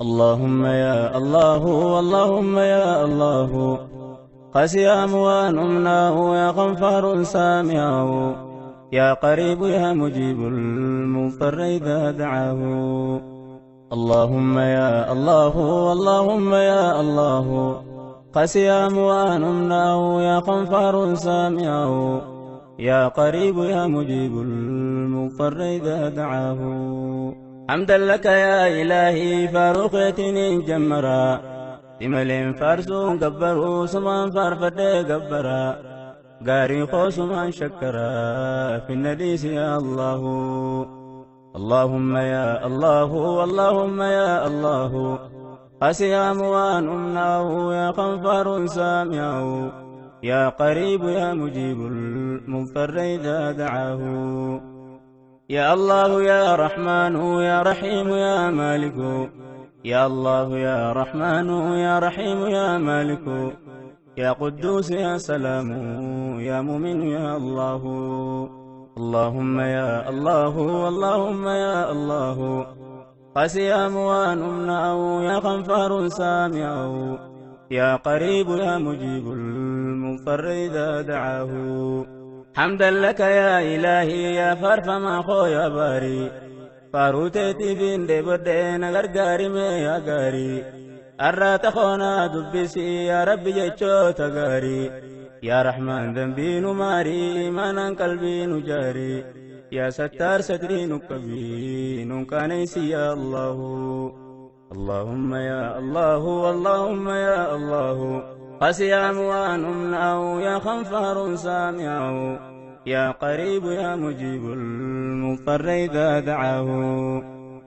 اللهم يا الله اللهم يا الله قسي أموان أمناه يا غفار سامعه يا قريب يا مجيب المضطر إذا دعاه. اللهم يا الله اللهم يا الله قسي أموان أمناه يا غفار سامعه يا قريب يا مجيب المضطر إذا دعاه. حمدا لك يا إلهي فاروقتني جمرا تملين فارسون قبروا سمان فارفد قبرا قاري خوصمان شكرا في النديس يا الله. اللهم يا الله اللهم يا الله قسي أموان أمناه يا غفار سامعه يا قريب يا مجيب المضطر إذا دعاه. يا الله يا رحمن يا رحيم يا مالك يا الله يا رحمن يا رحيم يا مالك يا قدوس يا سلام يا مؤمن يا الله. اللهم يا الله اللهم يا الله قسي أموان أمناه يا غفار سامعه يا قريب يا مجيب المضطر إذا دعاه. حمدا لك يا إلهي يا فرفما خويا باري فاروتيتي بين دي بدين غرغاري مي يا غاري أرات خونا دبسي يا ربي جيشو تغاري يا رحمن ذنبي نماري إيمانا قلبي نجاري يا ستار ستري نكبي نكانيسي يا الله. اللهم يا الله اللهم يا الله قسي أموان أمناه يا غفار سامعه يا قريب يا مجيب المضطر إذا دعاه.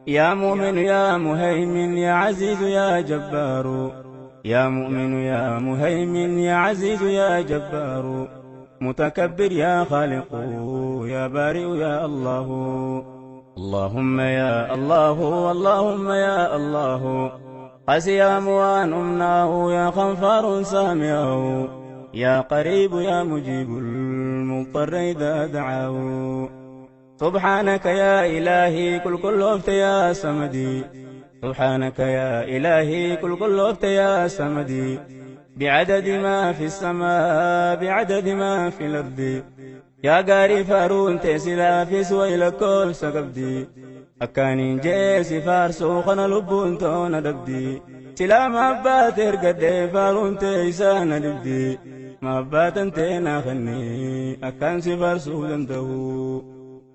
يا مؤمن يا مهيمن يا عزيز يا جبار يا مؤمن يا مهيمن يا عزيز يا جبار متكبر يا خالق يا بارئ يا الله. اللهم يا الله اللهم يا الله قسي أموان أمناه يا غفار سامعه يا قريب يا مجيب المضطر إذا دعاه. سبحانك يا إلهي كل وقت يا سمدي سبحانك يا إلهي كل وقت يا سمدي بعدد ما في السماء بعدد ما في الأرض يا قاري فارون تسلا في سويل كل سقبدي أكانين جيسي فارسو خنا لبون تونا دبدي سلا مابات ارقد فارون تيسانا دبدي مابات انتنا خني أكان سفارسو دمدهو.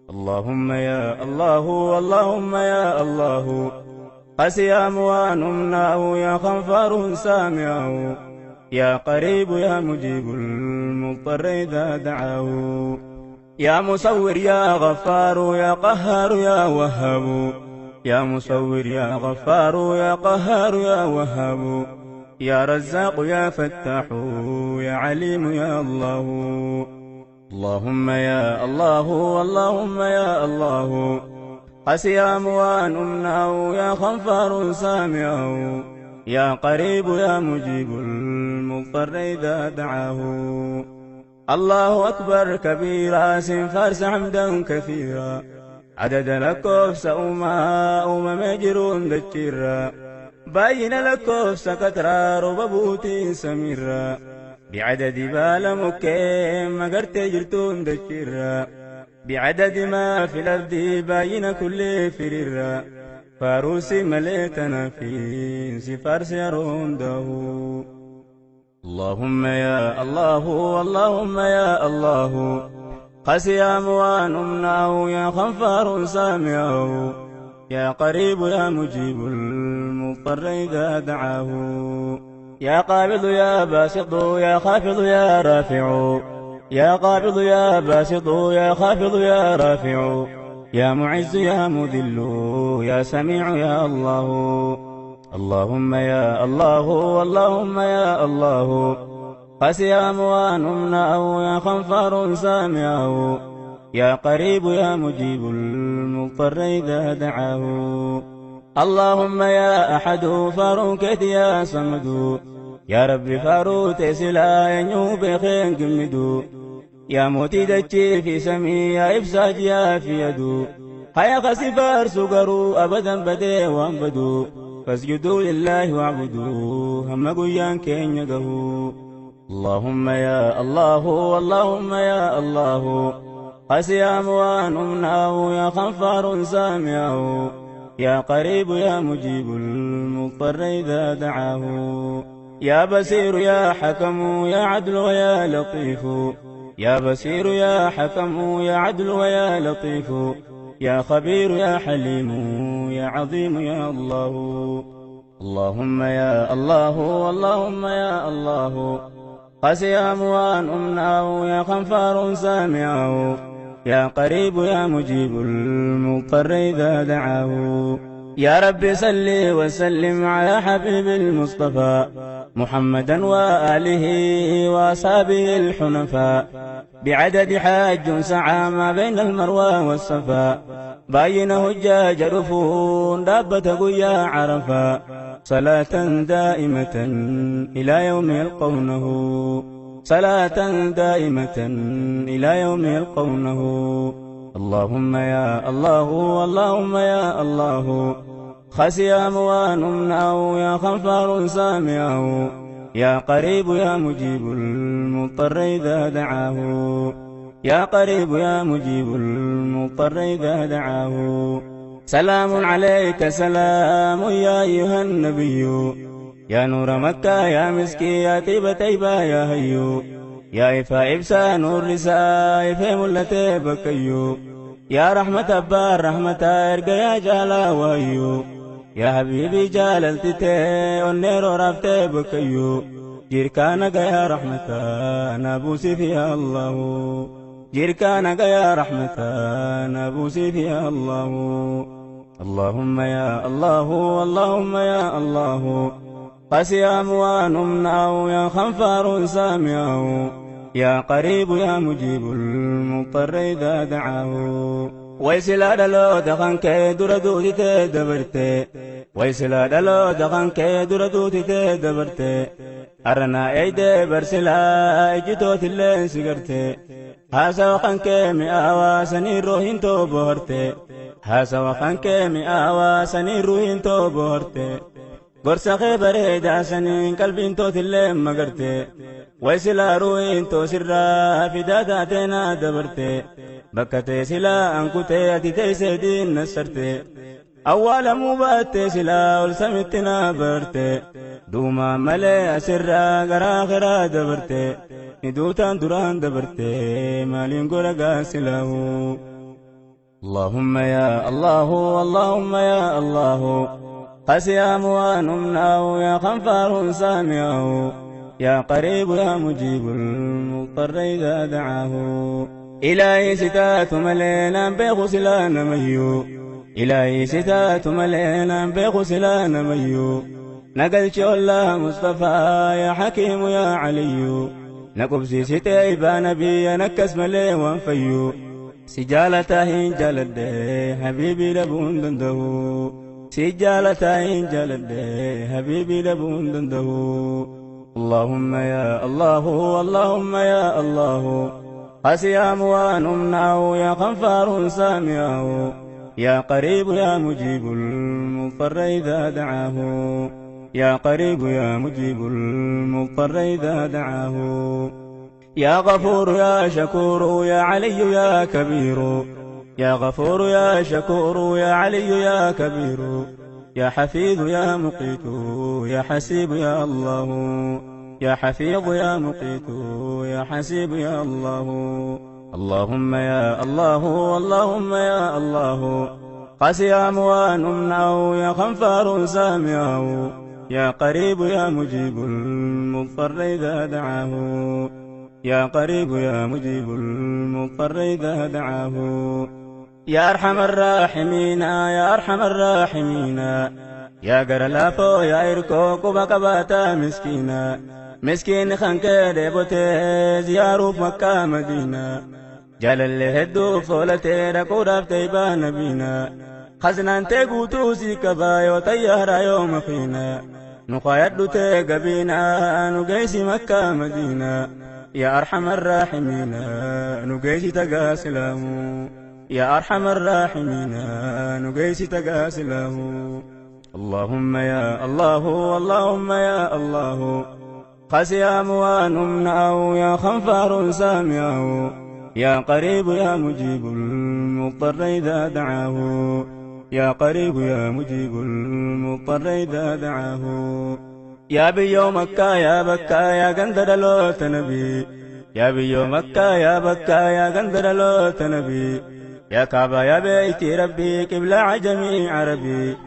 اللهم يا الله اللهم يا الله قسي أموان أمناه يا غفار سامعه يا قريب يا مجيب المضطر إذا دعاه. يا مصور يا غفار يا قهار يا وهاب يا مصور يا غفار يا قهار يا وهاب يا رزاق يا فتاح يا عليم يا الله. اللهم يا الله اللهم يا الله قسي أموان أمناه يا غفار سامعه يا قريب يا مجيب المضطر إذا دعاه. الله أكبر كبيرا سنفارس حمدا كثيرا عدد لكوف سأوما مجرون دجيرا باين لكوف سكترا رببوتي سميرا بعدد بالا مكيم مقرت جرتون دجيرا بعدد ما في الأرض باين كل فريرا فاروسي مليتنا في سفارس يرون دهو. اللهم يا الله اللهم يا الله قسي أموان أمناه يا غفار سامعه يا قريب يا مجيب المضطر إذا دعاه. يا قابض يا باسط يا خافض يا رافع يا قابض يا باسط يا خافض يا رافع يا معز يا مذل يا سميع يا الله. اللهم يا الله اللهم يا الله قسي أموان أمناه يا غفار سامعه يا قريب يا مجيب المضطر إذا دعاه. اللهم يا أحد فاروكت يا صمد يا رب فاروت سلا ينوب خين قمدو يا موتي دجي في سمي يا إفساج يا في يدو هيا خسفار سقروا أبدا بدي وانبدو فاسجدوا لله واعبدوه هم قيان كين يقهو اللهم يا الله اللهم يا الله قسي أموان أمناه يا غفار سامعه يا قريب يا مجيب المضطر إذا دعاه يا بصير يا حكم يا عدل ويا لطيف يا بصير يا حكم يا عدل ويا لطيف يا خبير يا حليم يا عظيم يا الله اللهم يا الله اللهم يا الله قسي أموان أمناه يا غفار سامعه يا قريب يا مجيب المضطر إذا دعاه يا رب صل وسلم على حبيب المصطفى محمدا وآله وأصحابه الحنفاء بعدد حاج سعى ما بين المروى والصفا باين هجاج رفون دابة قيا عرفا صلاة دائمة إلى يوم يلقونه صلاة دائمة إلى يوم يلقونه اللهم يا الله اللهم يا الله خسي أموان أمناه يا غفار سامعه يا قريب يا مجيب المضطر إذا دعاه يا قريب يا مجيب المضطر إذا دعاه سلام عليك سلام يا أيها النبي يا نور مكة يا مسكي يا طيبة يا هيو يا إفا إبسا نور رسا إفا ملتي بكيو يا رحمة أبا رحمة إرقى يا جالا ويو يا حبيبي جاللتي ونيرو رافتي بكيو جيركانك يا رحمة نابوسي فيها الله جيركانك يا رحمة نابوسي فيها الله اللهم يا الله اللهم يا الله قسي أموان أمناه يا غفار سامعه يا قريب يا مجيب المضطر إذا دعاه ويسلا دلو دخن كي دردوتي تدبرتي ويسلا دلو دخن كي دردوتي تدبرتي أرنا ايدي برسلا اجتوت اللين سقرتي هاسا وخن كي مئاوا سنين روحين تو بهرتي هاسا وخن كي مئاوا سنين روحين تو بهرتي gorsa bareeda saniin qalbiin tootillee magarte waysila ruuhin to sirraa fidaata teena dabarte bakka tee silaa ankutee ati teessee diinna sarte awwaalamuu baattee silaa ol samitti na barte duumaa malee asirraa garaa kiraa dabarte ni duutaan duraan dabarte maaliin godha gaasilahu اللهم يا الله اللهم يا الله قسي أموان أمناه يا غفار سامعه يا قريب يا مجيب المضطر إذا دعاه إلهي ستات ملينا بغسلان ميو إلهي ستات ملينا بغسلان ميو نقل الله مصطفى يا حكيم يا علي نقبسي ستيبا نبي نكس ملي وانفيو سجالتهين جلد حبيبي لبون دنده سجالتهين جلد حبيبي لبون دنده اللهم يا الله اللهم يا الله قسي أموان أمناه يا غفار سامعه يا قريب يا مجيب المضطر إذا دعاه يا قريب يا مجيب المضطر إذا دعاه يا غفور يا شكور يا علي يا كبير يا غفور يا شكور يا علي يا كبير يا حفيظ يا مقيت يا حسيب يا الله يا حفيظ يا مقيت يا حسيب يا الله اللهم يا الله اللهم يا الله قسي أموان أمناه يا غفار سامعه يا قريب يا مجيب المضطر إذا دعاه يا قريب يا مجيب المضطر إذا دعاه يا أرحم الراحمين يا أرحم الراحمين يا قرلافو يا إركو قبقباتا مسكينا مسكين خانك ديبوتي زيارو مكة مدينة جال اللي هدو فولتي ركو رافتي بانبينا خزنان تيقوتو سيكبا يوتيهر يوم خينا نقايدو تيقبينا نقيسي مكة مدينة يا أرحم الراحمين نقيسي تقاسلامو يا أرحم الراحمين نقيسي تقاسلامو اللهم يا الله اللهم يا الله قسيام ونمنعه يا خنفار سامعه يا قريب يا مجيب المضطر إذا دعاه يا قريب يا مجيب المضطر إذا دعاه يا بيو مكة يا بكا يا قندر لوت نبي يا بيو مكة يا بكا يا قندر لوت نبي يا كعبة يا بيتي ربي قبلة عجمي عربي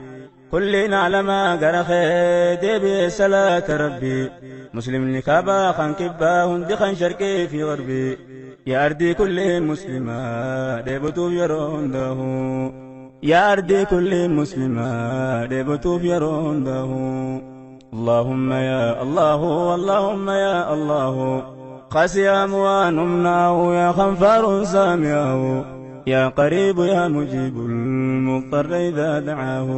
كلنا على ما قرخي دي صلاة ربي مسلم لكابا خان كبا هندي خان شرقي في غربي يا أرضي كل مسلمة ديبتو يرون ده يا أرضي كل مسلمة ديبتو يرون ده اللهم يا الله اللهم يا الله قسيام ونمنعه يا خنفار سامعه يا قريب يا مجيب المضطر إذا دعاه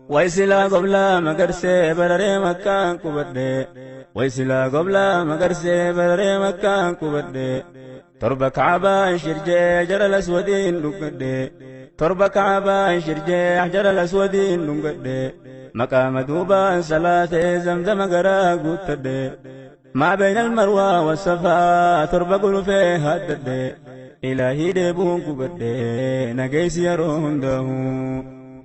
ويسلا قبل مقرسي برري مكان كبدي ويسلا قبل مقرسي برري مكان كبدي تربك عبا شرجي جرى الأسودين لقدي تربك عبا شرجي حجر الأسودين لقدي مقام دوبا صلاة زمزم قراق وتدي ما بين المروى والصفا تربك فيها الددي إلهي ديبون كبدي نجيس يرون ده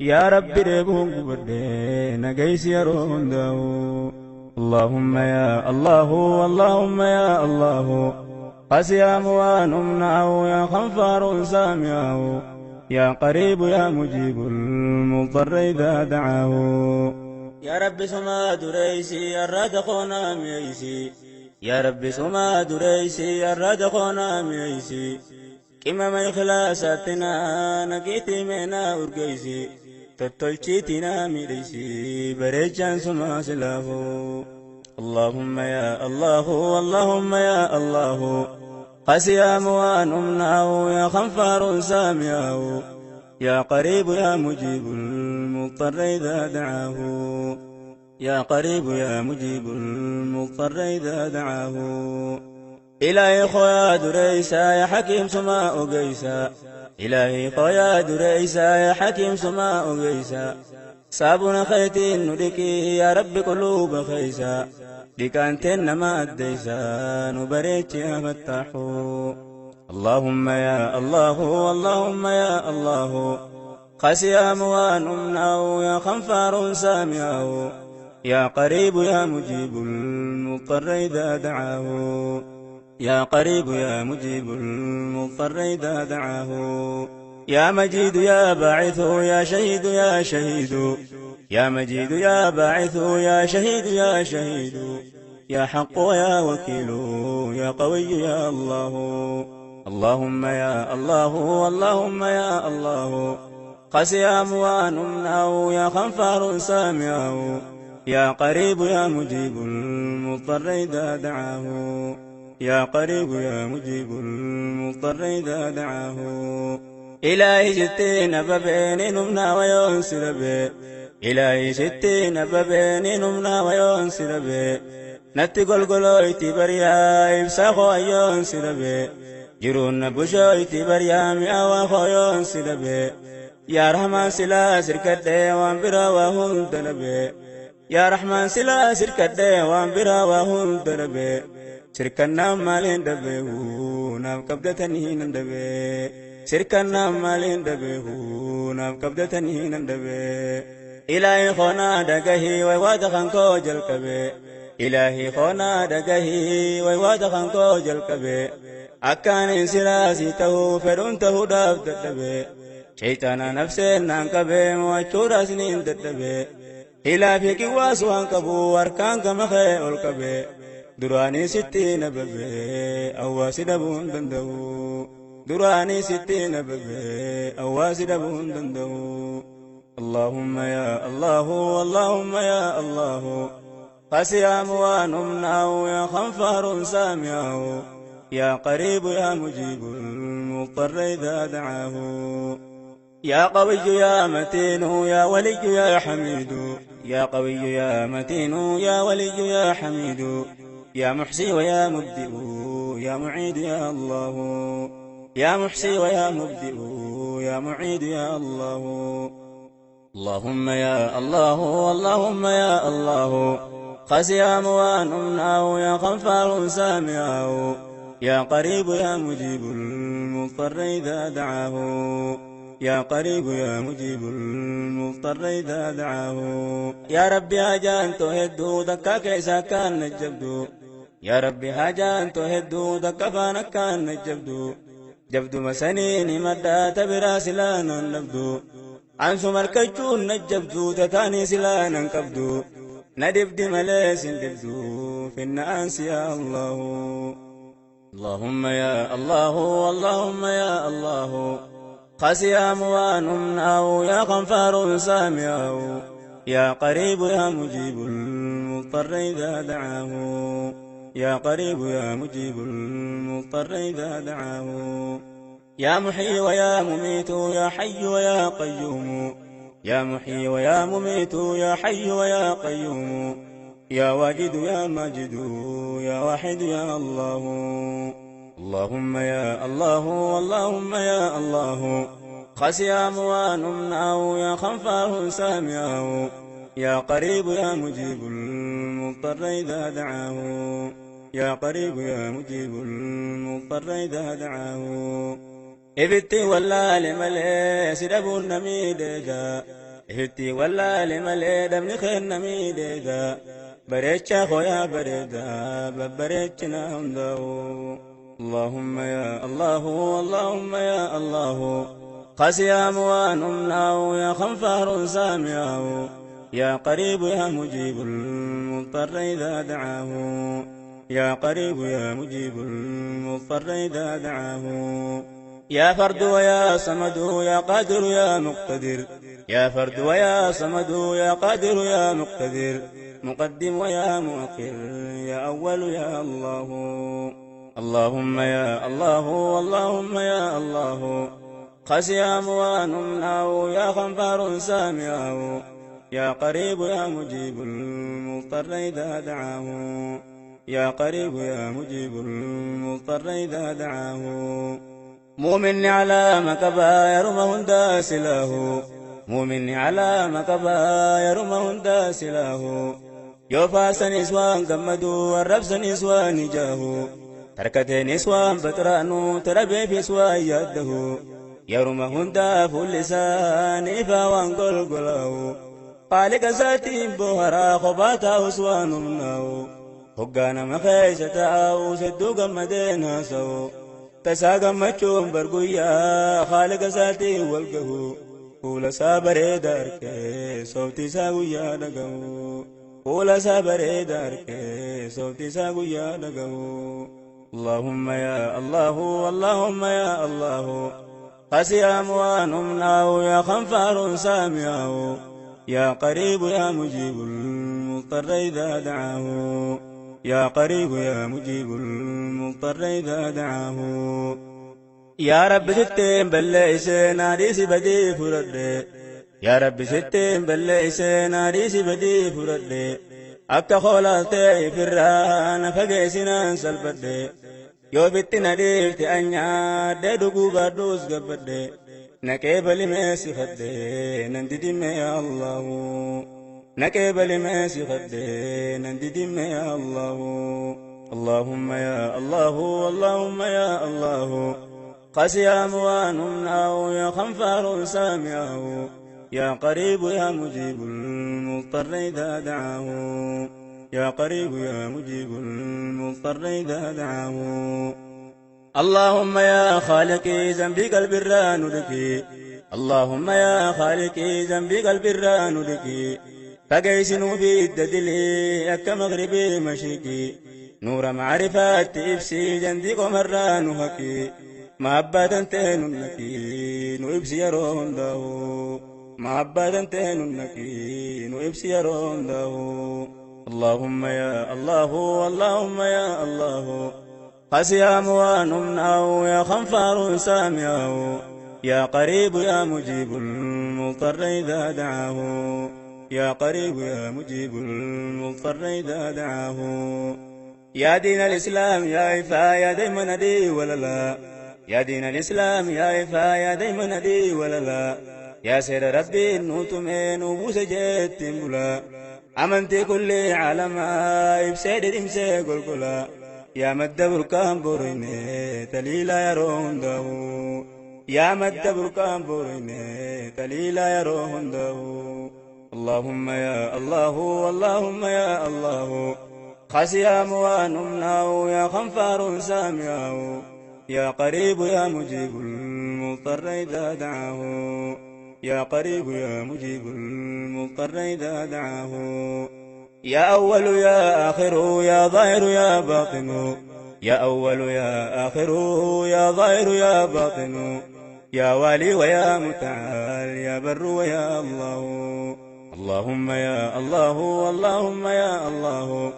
يا رب ديبون كبدي نجيس يرون ده اللهم يا الله اللهم يا الله قسيام ونمنعه يا خنفار سامعه يا قريب يا مجيب المضطر إذا دعاه يا رب سما دريسي الرادقنا ميسي يا رب سما دريسي الرادقنا ميسي كما ما إخلاصاتنا نقيتي منا أرقيسي تطلشيتنا ميريسي بريجان سما سلافو اللهم يا الله اللهم يا الله قسيام ونمنعه يا خنفار سامعه يا قريب يا مجيب المضطر إذا دعاه يا قريب يا مجيب المضطر إذا دعاه إلهي خويا دريسا يا حكيم سماء قيسا إلهي خويا دريسا يا حكيم سماء قيسا صابنا خيتين ندكي يا رب قلوب خيسا ديكانتين ما أديسا نبريت يا فتاحو اللهم يا الله اللهم يا الله قسيام ونمنعه يا خنفار سامعه يا قريب يا مجيب المضطر إذا دعاه يا قريب يا مجيب المضطر إذا دعاه يا مجيد يا باعث يا شهيد يا شهيد يا مجيد يا باعث يا شهيد يا شهيد يا حق يا وكيل يا قوي يا الله اللهم يا الله اللهم يا الله قسيام ونمنعه يا خنفار سامعه يا قريب يا مجيب المضطر إذا دعاه يا قريب يا مجيب المضطر إذا دعاه إلهي ستين ببين نمنا وينسر به إلهي ستين ببين نمنا وينسر به نتقل قلويتي بريا إبساخو ينسر به جرون بشويتي بريا مئة ينسر به يا رحمن سلا سركت ديوان برا وهم دنبه يا رحمن سلا سركت ديوان برا وهم دنبه سركنا مالين دبه نام كبدتني ندبه سركنا مالين دبه نام كبدتني ندبه إلهي خونا دقه ويواد خانكو جلكبه إلهي خونا دقه ويواد خانكو جلكبه أكان سلاسي تهو فرون تهو داب دبه شيطانا نفسنا كبه موچورا سنين دبه إلهي كي واسوان كبو أركان كمخي والكبه دراني ستين ببه أواسي دبون دندو دراني ستين ببه أواسي دبون دندو اللهم يا الله اللهم يا الله قسيام ونمنعه يا خنفار سامعه يا قريب يا مجيب المضطر إذا دعاه يا قوي يا متين يا ولي يا حميد يا قوي يا متين يا ولي يا حميد يا محصي ويا مبدئ يا معيد يا الله يا محصي ويا مبدئ يا معيد يا الله اللهم يا الله اللهم يا الله قاسي أموان أمناه يا غفار سامعه يا قريب يا مجيب المضطر إذا دعاه يا قريب يا مجيب المضطر إذا دعاه يا ربي هجان تهدو دكا كيسا كان نجبدو يا ربي هجان تهدو دكا فانا كان نجبدو جبدو مسنين مدى تبرا سلانا نبدو عن سمر كجون نجبدو تتاني سلانا كبدو ندبد مليس ندبدو في الناس يا الله اللهم يا الله اللهم يا الله قاسي أموان أمناه يا غفار سامعه يا قريب يا مجيب المضطر إذا دعاه يا قريب يا مجيب المضطر إذا دعاه يا محيي ويا مميت يا حي ويا قيوم يا محيي ويا مميت يا حي ويا قيوم يا واجد يا ماجد يا واحد يا الله اللهم يا الله اللهم يا الله قاسي أموان أمناه يا غفار سامعه يا قريب يا مجيب المضطر إذا دعاه يا قريب يا مجيب المضطر إذا دعاه إبتي ولا لملي سدبو النميدجا إبتي ولا لملي دمني خير نميدجا بريتشا خويا بريدا ببريتشنا هنداو اللهم يا الله اللهم يا الله قاسي أموان أمناه يا غفار سامعه يا قريب يا مجيب المضطر إذا دعاه يا قريب يا مجيب المضطر إذا دعاه يا فرد ويا صمد يا قادر يا مقتدر يا فرد ويا صمد يا قادر يا مقتدر مقدم ويا مؤخر يا أول يا الله اللهم يا الله اللهم يا الله قاسي أموان أمناه يا غفار سامعه يا قريب يا مجيب المضطر إذا دعاه يا قريب يا مجيب المضطر إذا دعاه مؤمن على مكبا يرمه داسله مؤمن على مكبا يرمه داسله يوفاس نسوان قمدو والربس نسوان جاهو تركت نسوان بطرانو تربي في سوان يده يرمه داف اللسان إفاوان قلقله قال قساتي بوهرا خباتا وسوان مناو هقانا مخيشة أو سدو قمدين سو تساقا مچوم برقويا خالق ساتي والقهو قول سابري دارك صوتي ساقويا دقو قول سابري دارك صوتي ساقويا دقو اللهم يا الله اللهم يا الله قاسي أموان أمناه يا غفار سامعه يا قريب يا مجيب المضطر إذا دعاه يا قريب يا مجيب المضطر إذا دعاه يا رب ستين بلئس ناريس بدي فرد يا رب ستين بلئس ناريس بدي فرد أكا خولاتي فران فقيسنا سلبد يو بيتنا ديرتي أنيا ديدو قادوس قبد نكيبل ميسي خدي ننددم يا الله نكيبل ميسي خدي ننددم يا الله اللهم يا الله اللهم يا الله قاسي أموان أمناه يا غفار سامعه يا قريب يا مجيب المضطر إذا دعاه يا قريب يا مجيب المضطر إذا دعاه اللهم يا خالقي ذنبي قلب الران لكي اللهم يا خالقي ذنبي قلب الران لكي فقيسنوا في الددلي أكا مغربي مشرقي نور معرفات إبسي جندي قمران هكي محبة تين نكي نوبسي يرون داو محبة تين نكي نوبسي يرون داو اللهم يا الله اللهم يا الله قاسي أموان أمناه يا غفار سامعه يا قريب يا مجيب المضطر إذا دعاه يا قريب يا مجيب المضطر إذا دعاه يا دين الإسلام يا إفا يا دايما دي ولا لا يا دين الإسلام يا إفا يا دايما دي ولا لا يا سير ربي نوتمين وبوس جيت ملا أمنتي كل عالم إبسيد إمسي قلقلا يا مد بركان بوريني تليلا يرون دو يا مد بركان بوريني تليلا يرون دو اللهم يا الله اللهم يا الله خسيام ونمناه يا خنفار سامعه يا قريب يا مجيب المضطر إذا دعاه يا قريب يا مجيب المضطر إذا دعاه يا أول يا آخر يا ظاهر يا باطن يا أول يا آخر يا ظاهر يا باطن يا والي ويا متعال يا بر ويا الله اللهم يا الله اللهم يا الله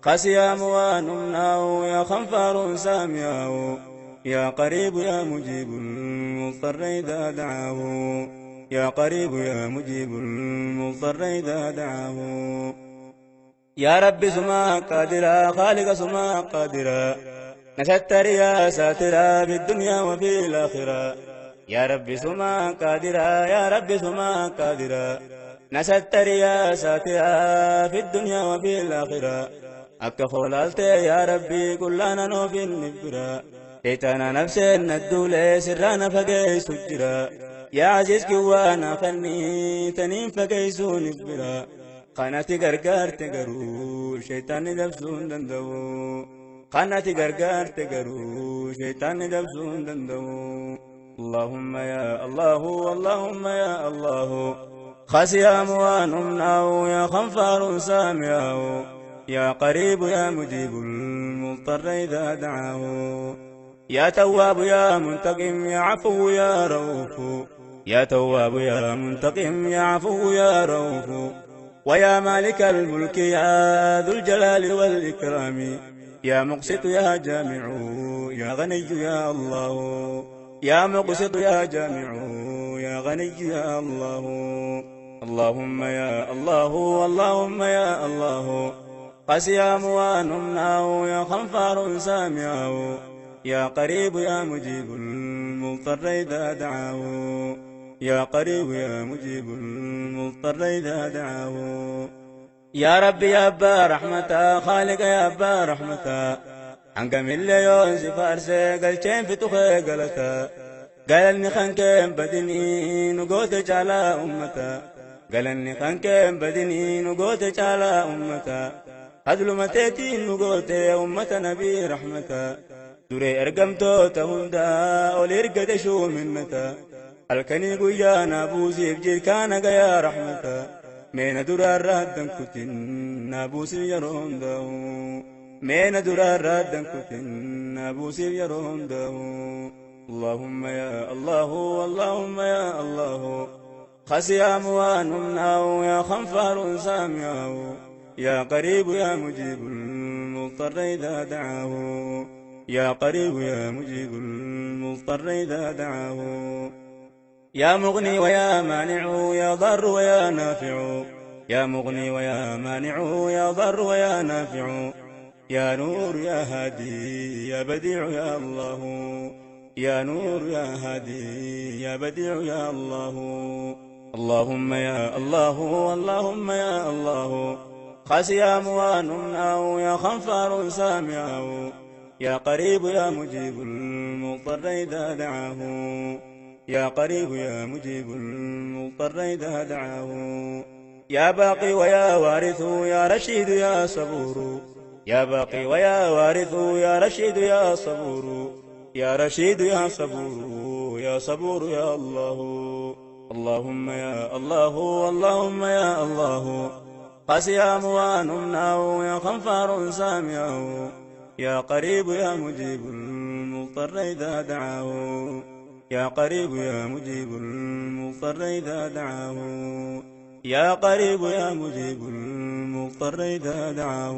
قسيام ونمناه يا خنفار سامعه يا قريب يا مجيب المضطر إذا دعاه يا قريب يا مجيب المضطر إذا دعاه يا رب سما قادرا خالق سما قادرا نستر يا ساترا في الدنيا وفي الآخرة يا رب سما قادرا يا رب سما قادرا نستر يا ساترا في الدنيا وفي الآخرة أكا خولالت يا ربي كلنا نوفي النبرا إيتانا نفسي ندولي سرانا فقاي سجرا يا عزيز كوانا خلني تنين فقاي سونبرا قناتي غرغر تغرو شيطان دبسون دندو قناتي غرغر تغرو شيطان دبسون دندو اللهم يا الله اللهم يا الله خسيام ونمناه يا خنفار سامعه يا قريب يا مجيب المضطر إذا دعاه يا تواب يا منتقم يا عفو يا رؤوف يا تواب يا منتقم يا عفو يا رؤوف ويا مالك الملك يا ذو الجلال والإكرام يا مقسط يا جامع يا غني يا الله يا مقسط يا جامع يا غني يا الله اللهم يا الله اللهم يا الله قسيام ونمناه يا خنفار سامعه يا قريب يا مجيب المضطر إذا دعاه يا قريب يا مجيب المضطر إذا دعاه يا ربي يا أبا رحمتا خالق يا أبا رحمتا عنك من ليون سفارسي قلتين في تخي قلتا قالني خانكين بدني نقوتك على أمتا قالني خانكين بدني نقوتك على أمتا هدل متيتي نقوتي أمة نبي رحمتا دري أرقمتو تهندا وليرقد شو منتا الكني قيانا بوزي بجير كان يا رحمتا مين درار رادن كتن نابوسي يرون داو مين درار رادن كتن نابوسي يرون داو اللهم يا الله اللهم يا الله خسيام ونمناه يا خنفار سامعه يا قريب يا مجيب المضطر إذا دعاه يا قريب يا مجيب المضطر إذا دعاه يا مغني ويا مانع يا ضر ويا نافع يا مغني ويا مانع يا ضر ويا نافع يا نور يا هادي يا بديع يا الله يا نور يا هادي يا بديع يا الله اللهم يا الله اللهم يا الله خسيام ونمناه يا خنفار سامعه يا قريب يا مجيب المضطر إذا دعاه يا قريب يا مجيب المضطر إذا دعاه يا باقي ويا وارث يا رشيد يا صبور يا باقي ويا وارث يا رشيد يا صبور يا رشيد يا صبور يا صبور يا الله اللهم يا الله اللهم يا الله قسيام ونمناه يا خنفار سامعه يا قريب يا مجيب المضطر إذا دعاه يا قريب يا مجيب المضطر إذا دعاه يا قريب يا مجيب المضطر إذا دعاه